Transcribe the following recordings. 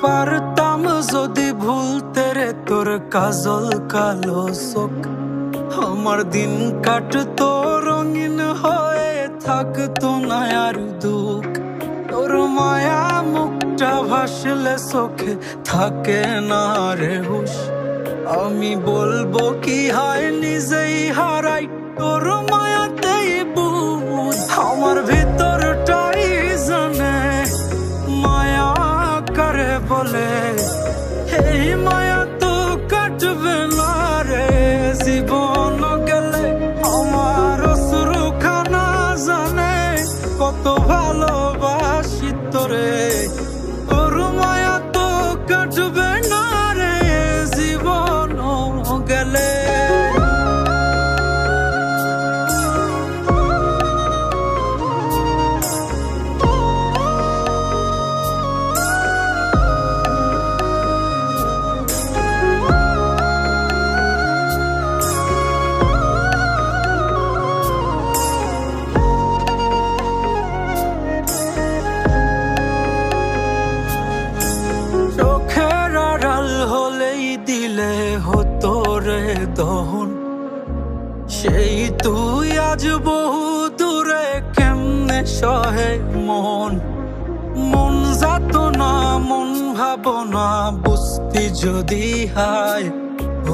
পারতাম যদি ভুলতে রে তোর কাজল কালো চোখ, আমার দিন কাটতো রঙিন হয়ে, থাকতো না আর দুঃখ। তোর মায়া মুখটা ভাসলে চোখে থাকে না রে হুশ, আমি বলবো কি হয় নিজেই হারাই তোর মায়াতেই বুঝ। আমার ভিতরটাই জানে মায়া কারে বলে, এই মায়া তো কাটবে না রে জীবন গেলে। আমার অশ্রুখানা জানে কত ভালোবাসি তোরে, তোর মায়া তো কাটবে না রে জীবন গেলে। দিলে হতো রে দহন, সেই তুই আজ বহু দূরে কেমনে সহে মন। মন যাত না মন ভাবনা বুঝতি যদি হায়,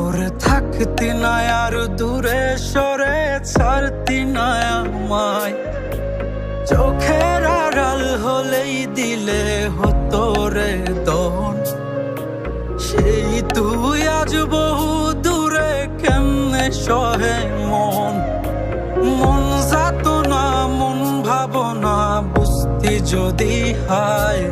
ওরে থাকতি না আর দূরে সরে ছাড়তি না আমায়। চোখের আড়াল হলেই দিলে হতো রে দহন, সেই তুই আজ বহু দূরে কেমনে সহে মন। মন যাত না মন ভাবনা বুঝতি যদি হায়,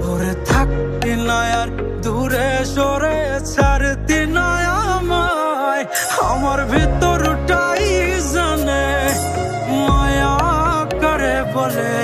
ওরে থাকতি না আর দূরে সরে ছাড়তি না আমায়। আমার ভিতরটাই জানে মায়া কারে বলে।